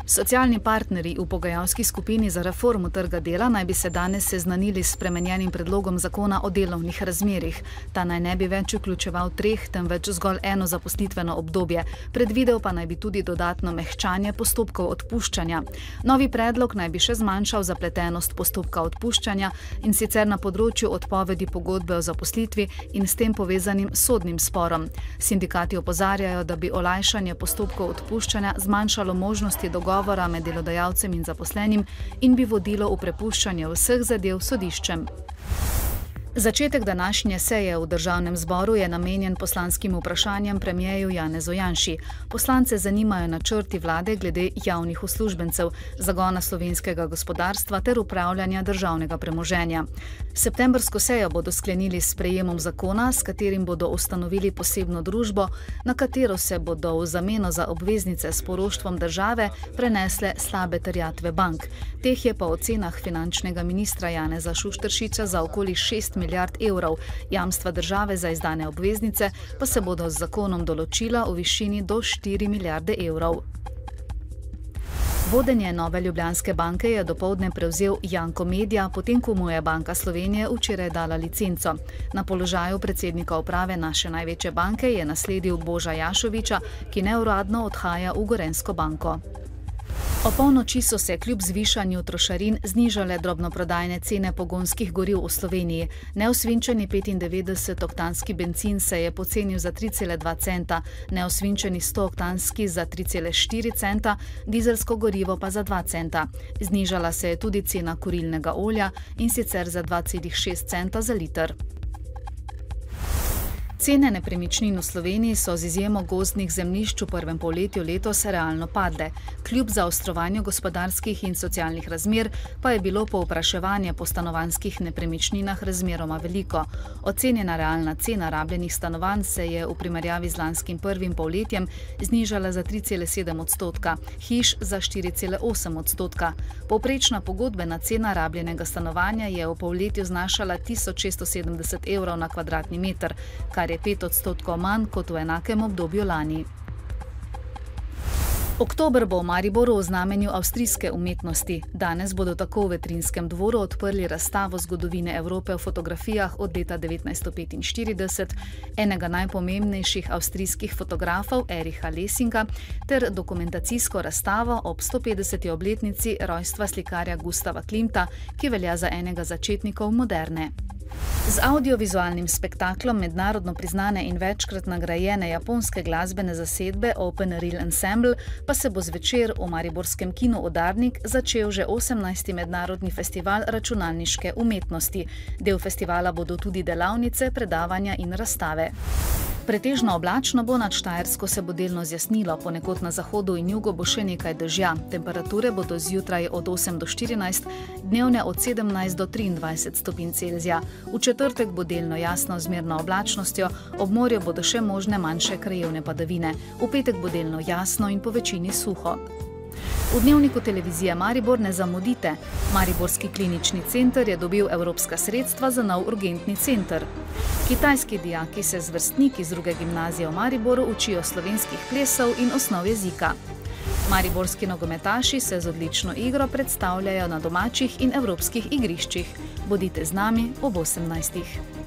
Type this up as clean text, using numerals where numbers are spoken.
Socialni partnerji v pogajalski skupini za reformo trga dela naj bi se danes seznanili s spremenjenim predlogom zakona o delovnih razmerjih. Ta naj ne bi več vključeval 3, temveč zgolj eno zaposlitveno obdobje. Predvidel pa naj bi tudi dodatno mehčanje postopkov odpuščanja. Novi predlog naj bi še zmanjšal zapletenost postopka odpuščanja, in sicer na področju odpovedi pogodbe o zaposlitvi in s tem povezanim sodnim sporom. Sindikati opozarjajo, da bi olajšanje postopkov odpuščanja zmanjšalo možnosti dogovora med delodajalcem in zaposlenim in bi vodilo v prepuščanje vseh zadev sodiščem. Začetek današnje seje v Državnem zboru je namenjen poslanskim vprašanjem premierju Janezu Janši. Poslance zanimajo načrti vlade glede javnih uslužbencev, zagona slovenskega gospodarstva ter upravljanja državnega premoženja. Septembrsko sejo bodo sklenili s sprejemom zakona, s katerim bodo ustanovili posebno družbo, na katero se bodo v zameno za obveznice s poroštvom države prenesle slabe terjatve bank. Teh je po ocenah finančnega ministra Janeza Šušteršiča za okoli 6 milijard evrov. Jamstva države za izdane obveznice pa se bodo z zakonom določila v višini do 4 milijarde evrov. Vodenje Nove Ljubljanske banke je dopoldne prevzel Janko Medja, potem ko mu je Banka Slovenije včeraj dala licenco. Na položaju predsednika uprave naše največje banke je nasledil Boža Jašoviča, ki neuradno odhaja v Gorenjsko banko. O polnoči so se kljub zvišanju trošarin znižale drobnoprodajne cene pogonskih goriv v Sloveniji. Neosvinčeni 95-oktanski bencin se je pocenil za 3,2 centa, neosvinčeni 100-oktanski za 3,4 centa, dizelsko gorivo pa za 2 centa. Znižala se je tudi cena kurilnega olja, in sicer za 2,6 centa za liter. Cene nepremičnin v Sloveniji so z izjemo gozdnih zemljišč v prvem polletju letos realno padle. Kljub zaostrovanju gospodarskih in socialnih razmer pa je bilo povpraševanje po stanovanjskih nepremičninah razmeroma veliko. Ocenjena realna cena rabljenih stanovanj se je v primerjavi z lanskim prvim polletjem znižala za 3,7 odstotka, hiš za 4,8 odstotka. Povprečna pogodbena cena rabljenega stanovanja je v polletju znašala 1670 evrov na kvadratni meter, kar je 5 odstotkov manj kot v enakem obdobju lani. Oktober bo v Mariboru v znamenju avstrijske umetnosti. Danes bodo tako v Vetrinjskem dvoru odprli razstavo zgodovine Evrope v fotografijah od leta 1945, enega najpomembnejših avstrijskih fotografov Ericha Lessinga, ter dokumentacijsko razstavo ob 150. obletnici rojstva slikarja Gustava Klimta, ki velja za enega začetnikov moderne. Z audiovizualnim spektaklom mednarodno priznane in večkrat nagrajene japonske glasbene zasedbe Open Reel Ensemble pa se bo zvečer v mariborskem kinu Udarnik začel že 18. mednarodni festival računalniške umetnosti. Del festivala bodo tudi delavnice, predavanja in razstave. Pretežno oblačno bo, nad Štajersko se bo delno zjasnilo, ponekod na zahodu in jugu bo še nekaj dežja. Temperature bodo zjutraj od 8 do 14, dnevne od 17 do 23 stopinj Celzija. V četrtek bo delno jasno z zmerno oblačnostjo, ob morju bodo še možne manjše krajevne padavine. V petek bo delno jasno in po večini suho. V dnevniku televizije Maribor ne zamudite. Mariborski klinični center je dobil evropska sredstva za nov urgentni center. Kitajski dijaki se z vrstniki z druge gimnazije v Mariboru učijo slovenskih plesov in osnov jezika. Mariborski nogometaši se z odlično igro predstavljajo na domačih in evropskih igriščih. Bodite z nami ob 18.